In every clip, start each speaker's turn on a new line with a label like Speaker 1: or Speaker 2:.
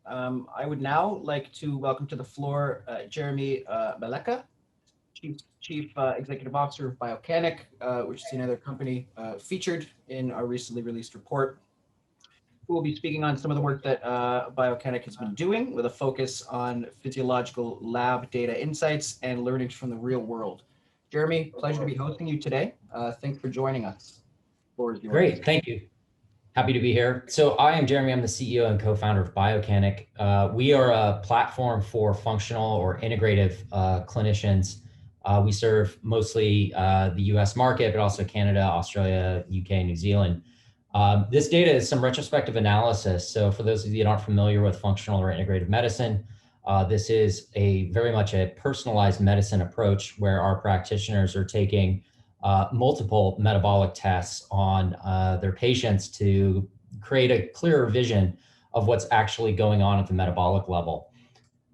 Speaker 1: I would now like to welcome to the floor Jeremy Malecha, Chief Executive Officer of Biocanic, which is another company featured in our recently released report, who will be speaking on some of the work that Biocanic has been doing with a focus on physiological lab data insights and learnings from the real world. Jeremy, pleasure to be hosting you today. Thanks for joining us. The floor is yours.
Speaker 2: Great, thank you. Happy to be here. So I am Jeremy. I'm the CEO and co-founder of Biocanic. We are a platform for functional or integrative clinicians. We serve mostly the US market, but also Canada, Australia, UK, New Zealand. This data is some retrospective analysis. So for those of you that aren't familiar with functional or integrative medicine, this is very much a personalized medicine approach where our practitioners are taking multiple metabolic tests on their patients to create a clearer vision of what's actually going on at the metabolic level.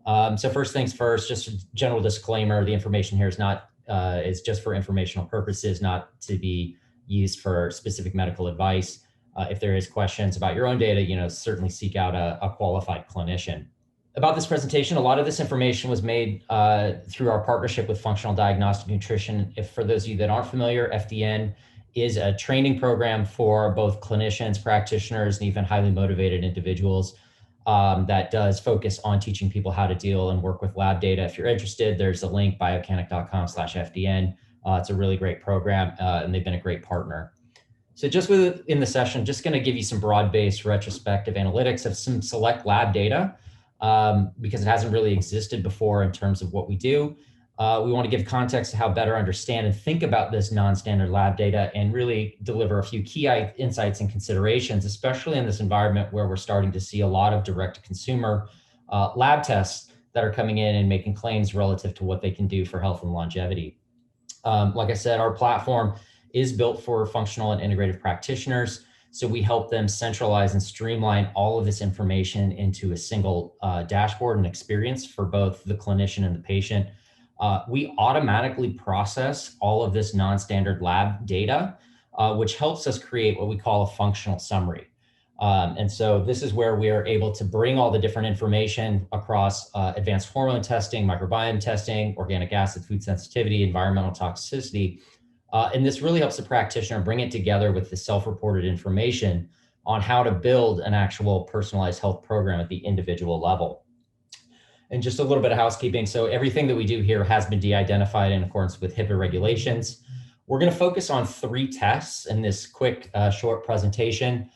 Speaker 2: So first things first, just a general disclaimer, the information here is just for informational purposes, not to be used for specific medical advice. If there is questions about your own data, certainly seek out a qualified clinician. About this presentation, a lot of this information was made through our partnership with Functional Diagnostic Nutrition. If for those of you that aren't familiar, FDN is a training program for both clinicians, practitioners, and even highly motivated individuals that does focus on teaching people how to deal and work with lab data. If you're interested, there's a link, biocanic.com/FDN. It's a really great program, and they've been a great partner. So just within the session, just going to give you some broad-based retrospective analytics of some select lab data because it hasn't really existed before in terms of what we do. We want to give context to how better understand and think about this non-standard lab data and really deliver a few key insights and considerations, especially in this environment where we're starting to see a lot of direct-to-consumer lab tests that are coming in and making claims relative to what they can do for health and longevity. Like I said, our platform is built for functional and integrative practitioners. So we help them centralize and streamline all of this information into a single dashboard and experience for both the clinician and the patient. We automatically process all of this non-standard lab data, which helps us create what we call a functional summary. And so this is where we are able to bring all the different information across advanced hormone testing, microbiome testing, organic acid, food sensitivity, environmental toxicity. And this really helps the practitioner bring it together with the self-reported information on how to build an actual personalized health program at the individual level. And just a little bit of housekeeping. So everything that we do here has been de-identified in accordance with HIPAA regulations. We're going to focus on 3 tests in this quick, short presentation.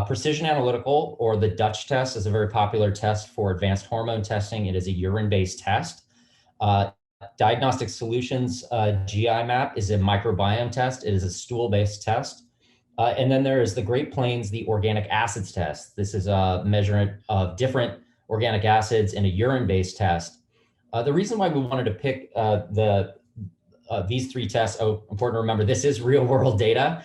Speaker 2: Precision analytical, or the Dutch test, is a very popular test for advanced hormone testing. It is a urine-based test. Diagnostic Solutions GI map is a microbiome test. It is a stool-based test. And then there is the Great Plains, the organic acids test. This is a measurement of different organic acids in a urine-based test. The reason why we wanted to pick these 3 tests, important to remember, this is real-world data.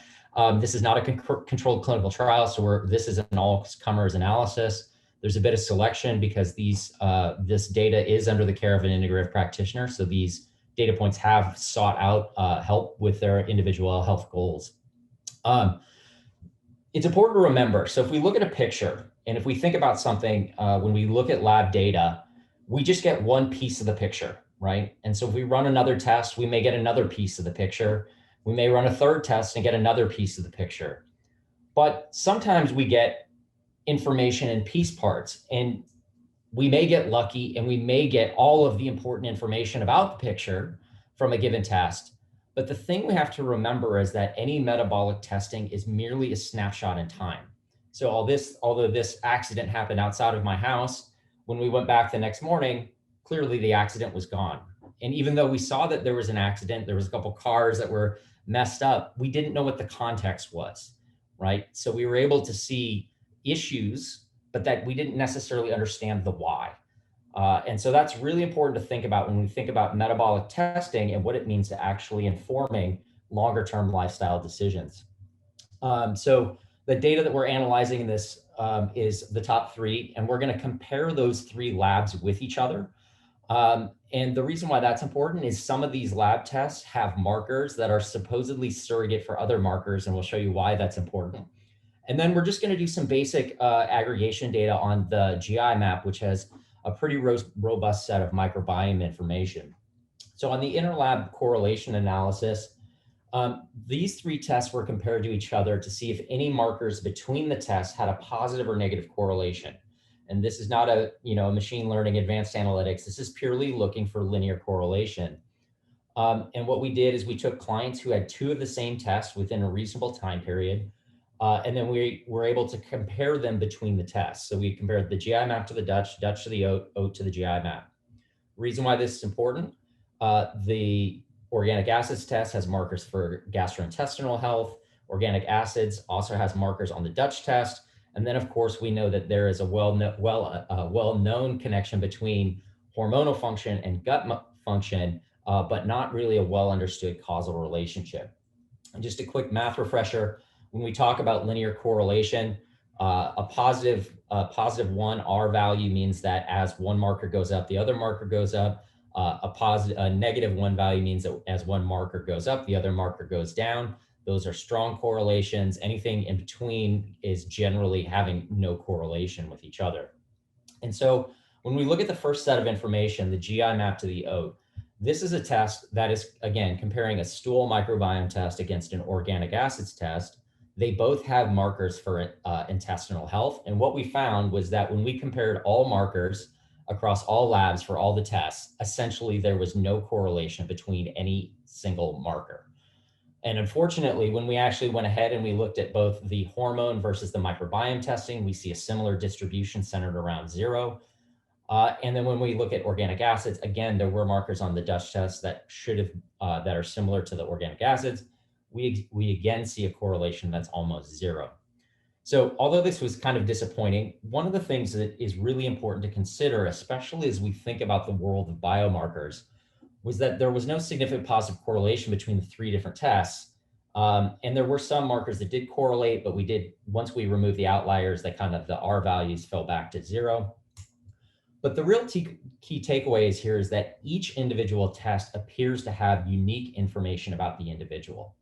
Speaker 2: This is not a controlled clinical trial, so this is an all-comers analysis. There's a bit of selection because this data is under the care of an integrative practitioner. So these data points have sought out help with their individual health goals. It's important to remember. So if we look at a picture, and if we think about something, when we look at lab data, we just get one piece of the picture, right? And so if we run another test, we may get another piece of the picture. We may run a third test and get another piece of the picture. But sometimes we get information in piece parts, and we may get lucky and we may get all of the important information about the picture from a given test. But the thing we have to remember is that any metabolic testing is merely a snapshot in time. So although this accident happened outside of my house, when we went back the next morning, clearly the accident was gone. And even though we saw that there was an accident, there was a couple cars that were messed up, we didn't know what the context was, right? So we were able to see issues, but that we didn't necessarily understand the why. And so that's really important to think about when we think about metabolic testing and what it means to actually informing longer term lifestyle decisions. So the data that we're analyzing in this is the top 3, and we're going to compare those 3 labs with each other. And the reason why that's important is some of these lab tests have markers that are supposedly surrogate for other markers, and we'll show you why that's important. And then we're just going to do some basic aggregation data on the GI map, which has a pretty robust set of microbiome information. So on the interlab correlation analysis, these three tests were compared to each other to see if any markers between the tests had a positive or negative correlation. And this is not a, a machine learning advanced analytics. This is purely looking for linear correlation. And what we did is we took clients who had two of the same tests within a reasonable time period. And then we were able to compare them between the tests. So we compared the GI map to the Dutch to the OAT to the GI map. Reason why this is important, the organic acids test has markers for gastrointestinal health. Organic acids also has markers on the Dutch test. And then, of course, we know that there is a well-known connection between hormonal function and gut function, but not really a well-understood causal relationship. And just a quick math refresher, when we talk about linear correlation, a positive one R value means that as one marker goes up, the other marker goes up. A negative one value means that as one marker goes up, the other marker goes down. Those are strong correlations. Anything in between is generally having no correlation with each other. And so when we look at the first set of information, the GI map to the OAT, this is a test that is, again, comparing a stool microbiome test against an organic acids test. They both have markers for intestinal health. And what we found was that when we compared all markers across all labs for all the tests, essentially there was no correlation between any single marker. And unfortunately, when we actually went ahead and we looked at both the hormone versus the microbiome testing, we see a similar distribution centered around 0. And then when we look at organic acids, again, there were markers on the Dutch test that that are similar to the organic acids. We again see a correlation that's almost 0. So although this was kind of disappointing, one of the things that is really important to consider, especially as we think about the world of biomarkers, was that there was no significant positive correlation between the three different tests. And there were some markers that did correlate, but once we removed the outliers, the R values fell back to 0. But the real key takeaways here is that each individual test appears to have unique information about the individual.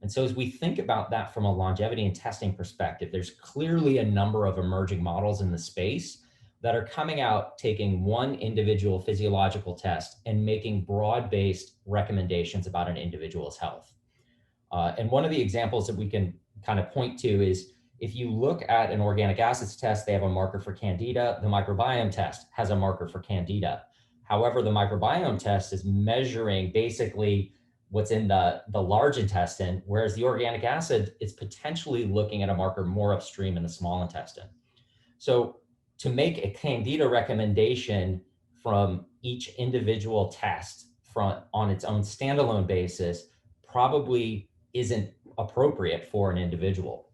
Speaker 2: And so as we think about that from a longevity and testing perspective, there's clearly a number of emerging models in the space that are coming out, taking one individual physiological test and making broad-based recommendations about an individual's health. And one of the examples that we can kind of point to is if you look at an organic acids test, they have a marker for Candida. The microbiome test has a marker for Candida. However, the microbiome test is measuring basically what's in the large intestine, whereas the organic acid is potentially looking at a marker more upstream in the small intestine. So to make a Candida recommendation from each individual test on its own standalone basis probably isn't appropriate for an individual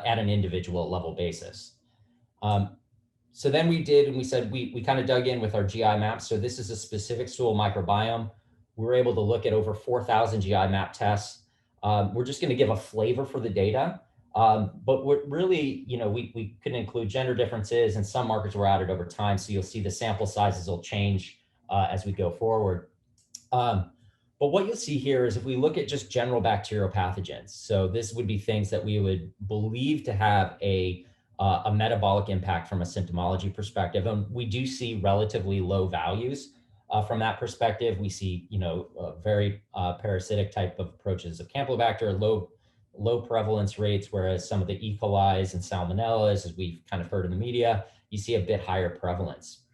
Speaker 2: at an individual level basis. So then we said we kind of dug in with our GI map. So this is a specific stool microbiome. We were able to look at over 4,000 GI map tests. We're just going to give a flavor for the data. But what really, we could include gender differences, and some markers were added over time. So you'll see the sample sizes will change as we go forward. But what you'll see here is if we look at just general bacterial pathogens, so this would be things that we would believe to have a metabolic impact from a symptomology perspective. And we do see relatively low values from that perspective. We see, very parasitic type of approaches of Campylobacter, low prevalence rates, whereas some of the E. coli's and salmonellas, as we've kind of heard in the media, you see a bit higher prevalence.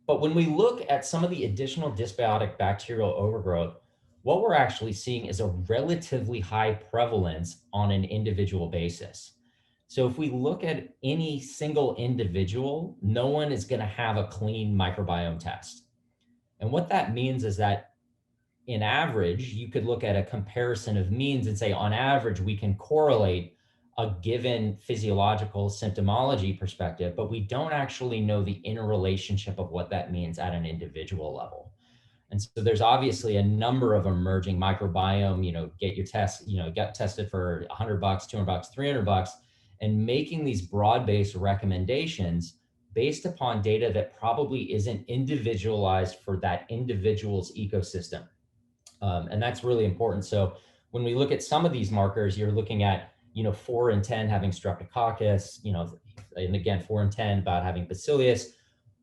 Speaker 2: But when we look at some of the additional dysbiotic bacterial overgrowth, what we're actually seeing is a relatively high prevalence on an individual basis. So if we look at any single individual, no one is going to have a clean microbiome test. And what that means is that in average, you could look at a comparison of means and say, on average, we can correlate a given physiological symptomology perspective, but we don't actually know the interrelationship of what that means at an individual level. And so there's obviously a number of emerging microbiome, get your test, get tested for $100, $200, $300, and making these broad-based recommendations based upon data that probably isn't individualized for that individual's ecosystem. And that's really important. So When we look at some of these markers, you're looking at, 4 in 10 having streptococcus, and again, 4 in 10 about having bacillus.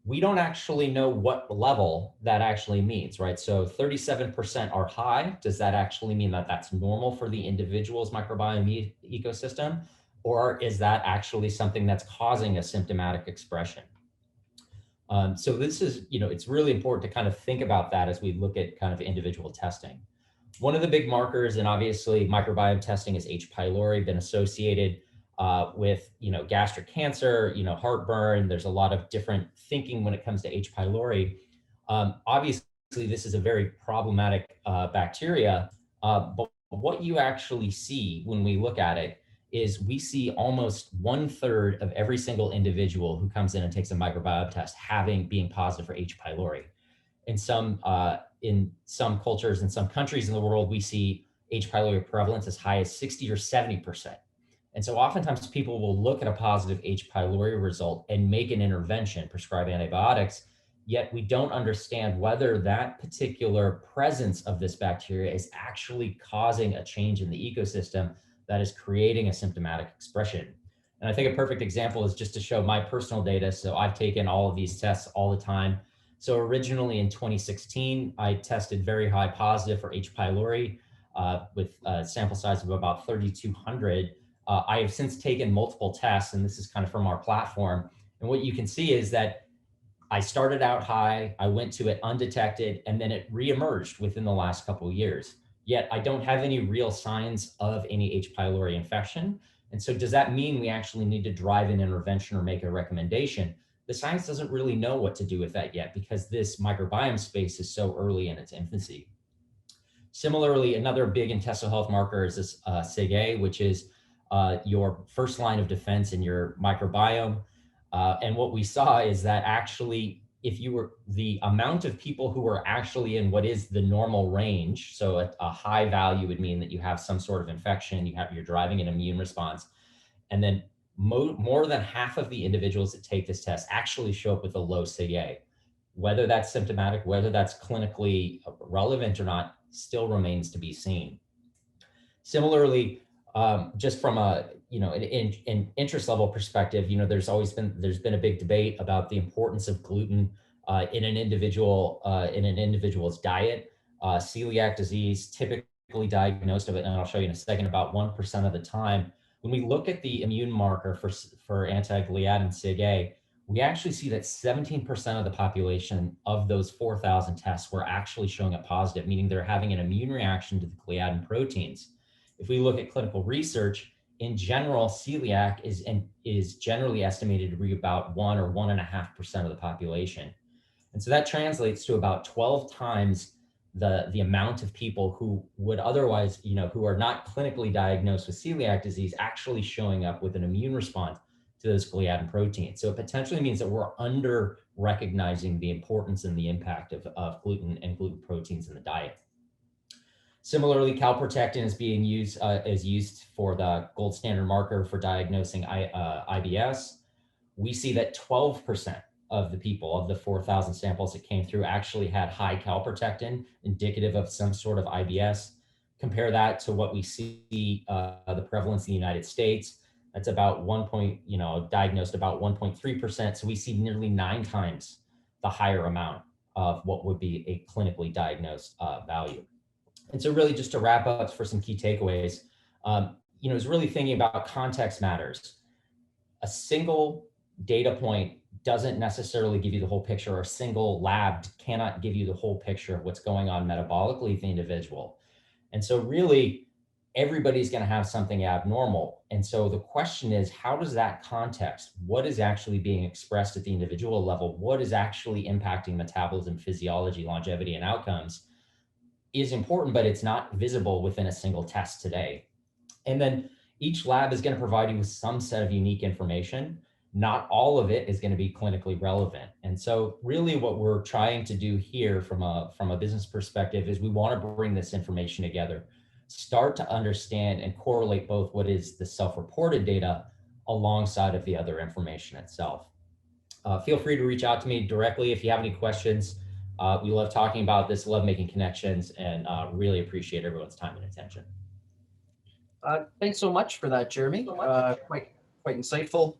Speaker 2: We don't actually know what level that actually means, right? So 37% are high. Does that actually mean that that's normal for the individual's microbiome ecosystem? Or is that actually something that's causing a symptomatic expression? So this is, it's really important to kind of think about that as we look at kind of individual testing. One of the big markers, and obviously microbiome testing, is H. pylori, been associated with, gastric cancer, heartburn. There's a lot of different thinking when it comes to H. pylori. Obviously, this is a very problematic bacteria, but what you actually see when we look at it is we see almost 1/3 of every single individual who comes in and takes a microbiome test being positive for H. pylori. In some cultures, in some countries in the world, we see H. pylori prevalence as high as 60 or 70%. And so oftentimes people will look at a positive H. pylori result and make an intervention, prescribe antibiotics, yet we don't understand whether that particular presence of this bacteria is actually causing a change in the ecosystem that is creating a symptomatic expression. And I think a perfect example is just to show my personal data. So I've taken all of these tests all the time. So originally in 2016, I tested very high positive for H. pylori with a sample size of about 3,200. I have since taken multiple tests, and this is kind of from our platform. And what you can see is that I started out high, I went to it undetected, and then it reemerged within the last couple of years. Yet I don't have any real signs of any H. pylori infection. And so does that mean we actually need to drive an intervention or make a recommendation? The science doesn't really know what to do with that yet because this microbiome space is so early in its infancy. Similarly, another big intestinal health marker is this SIG-A, which is your first line of defense in your microbiome. And what we saw is that actually, if you were the amount of people who were actually in what is the normal range, so a high value would mean that you have some sort of infection, you're driving an immune response, and then more than half of the individuals that take this test actually show up with a low SIG-A. Whether that's symptomatic, whether that's clinically relevant or not, still remains to be seen. Similarly, just from an interest level perspective, there's been a big debate about the importance of gluten in an individual's diet. Celiac disease, typically diagnosed of it, and I'll show you in a second, about 1% of the time. When we look at the immune marker for anti-gliadin SIG-A, we actually see that 17% of the population of those 4,000 tests were actually showing up positive, meaning they're having an immune reaction to the gliadin proteins. If we look at clinical research, in general, celiac is generally estimated to be about 1 or 1.5% of the population. And so that translates to about 12 times the amount of people who would otherwise, who are not clinically diagnosed with celiac disease, actually showing up with an immune response to those gliadin proteins. So it potentially means that we're under recognizing the importance and the impact of gluten and gluten proteins in the diet. Similarly, calprotectin is used for the gold standard marker for diagnosing IBS. We see that 12% of the people, of the 4,000 samples that came through, actually had high calprotectin, indicative of some sort of IBS. Compare that to what we see the prevalence in the United States. That's about diagnosed about 1.3%. So we see nearly 9 times the higher amount of what would be a clinically diagnosed value. And so really just to wrap up for some key takeaways, is really thinking about context matters. A single data point doesn't necessarily give you the whole picture, or a single lab cannot give you the whole picture of what's going on metabolically with the individual. And so really everybody's going to have something abnormal. And so the question is, how does that context, what is actually being expressed at the individual level, what is actually impacting metabolism, physiology, longevity, and outcomes, is important, but it's not visible within a single test today. And then each lab is going to provide you with some set of unique information. Not all of it is going to be clinically relevant. And so really what we're trying to do here from a business perspective is we want to bring this information together, start to understand and correlate both what is the self-reported data alongside of the other information itself. Feel free to reach out to me directly if you have any questions. We love talking about this, love making connections, and really appreciate everyone's time and attention.
Speaker 1: Thanks so much for that, Jeremy. Quite insightful.